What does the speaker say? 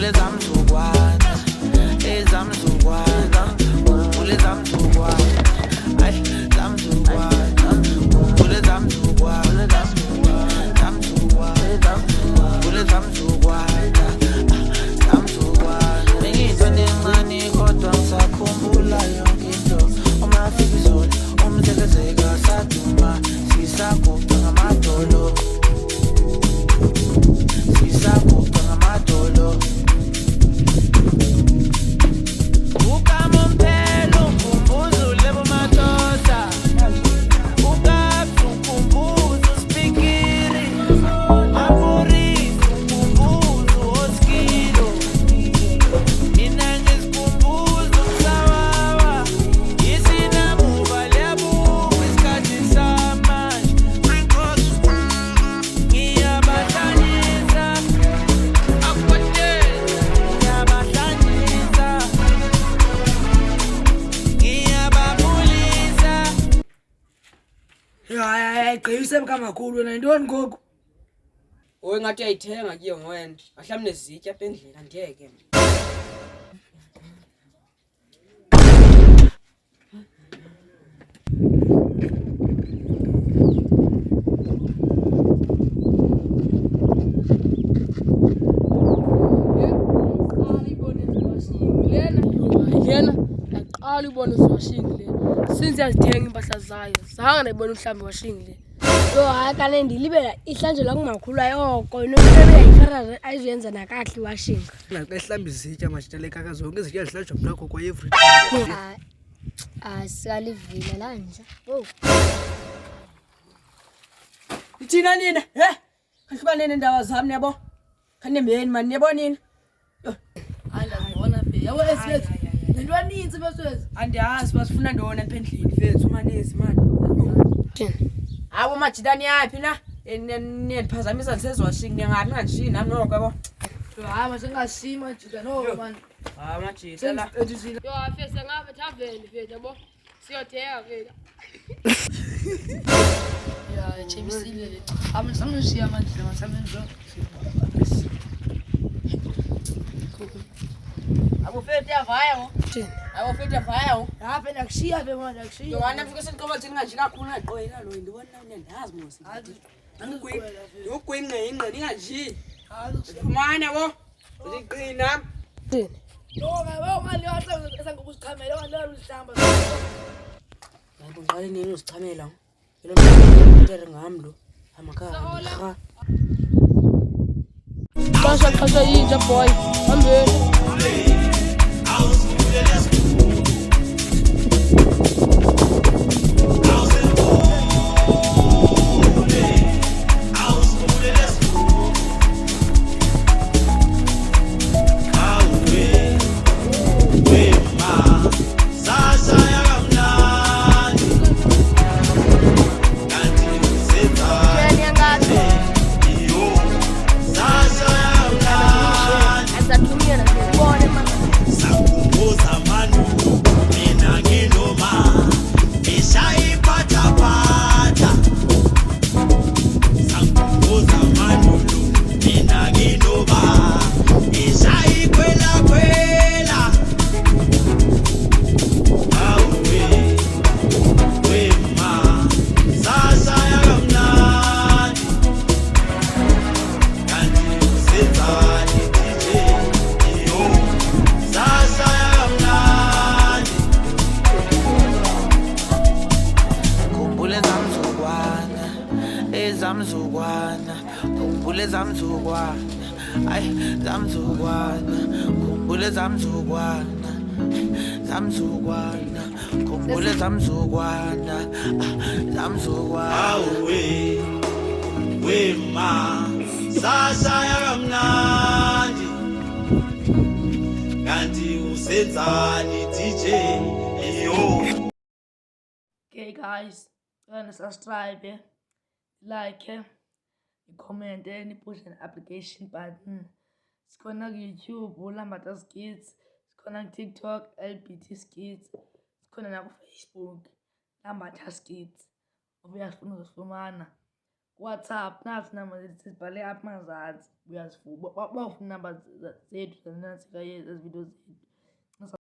Khumbule zamzukwana, zamzukwana, khumbule zamzukwana, ay zamzukwana, khumbule zamzukwana, zamzukwana, khumbule zamzukwana, zamzukwana. Bengiyinto encane kodwa ngisakhumbula yonke into. Uma afika izolo, umzekezeka saduma, sisaguqa ngamadolo. Sisaguqa ngamadolo. Ukama umphelo ukhumbuza ulebo madoda. Ukaphi ukhumbuza uspikiri. Amorisi ukhumbuza uoskilo. Mina ngisikhumbuza umsawawa. Isinamuva liyabuka isikhathi samanje. Ngiyabahlanyisa. Hayi gqiyise mkamakhulu wena intoni ngoku? Owe ngathi uyayithenga kuye ngwena. Mhlawumbe nezitya apha endlini andiyeke. Lena yaqala ibona uwashing le. Since yazithenga impahla zayo. Zange nayibona umhlambi washing le. Yo hayi kale ndilibela ihlanjelwa kumakhulu ayoko inokubeka ifarara ayizenza nakahle washinga. Naxa ehlamba izitya majitele kaka zonke izitya zihlanjwa mntakho kwa every Sikalivile la nje. Oh. Ithina nina, he? Khahluba nendawo zami yabo. Khanembeni man yabo nina. Andazibona phe. Yabo esiyethu. Lento aninzi beswezi. Andiyazi basifuna ndona apha endlini fethu manezi man. Hawo majidani yaphi na? Niyandiphazamisa ndisezwashing ningaphi ngandishiyi nami noko yabo. Hayi masingashima jida no man. Hayi majita la. Yo afese ngabe thaveni phe yabo. Siyothenga phe. Ya chemisile le. Amsangishiya manje masamenzo. Abufete yavaya ngo. Abufete yavaya ngo. Hape nakushiya phe manje nakushiya. Yo wena mfike senikoba thini kanje kakhulu ngaqoyela lo ndibona ndiyazi mos. Yokwinqa inqa ningaji. Manje yabo. Uziqina. Yo ngabe mali yasenza ngokusikhamela wandala uhlamba. Yabo ngale nini uzichamela. Yilo mntere ngamlo. Amakhaya. Xasha yinja boy. Hambeni. Zamzukwana, khumbule zamzukwana, ay zamzukwana, khumbule zamzukwana, zamzukwana, khumbule zamzukwana, zamzukwana. Awe, wema, sasa yakamnandi, kanti usenzani DJ, yo. Okay guys, subscribe, like, comment, and push an application button. It's gonna YouTube, Lambata Skits. It's gonna TikTok, LBT Skits. It's gonna Facebook, Lambata Skits. Obviously, WhatsApp nazi namba sibhale apha mazantsi uyazifuna bawufuna namba zethu zanantsika ezi video zethu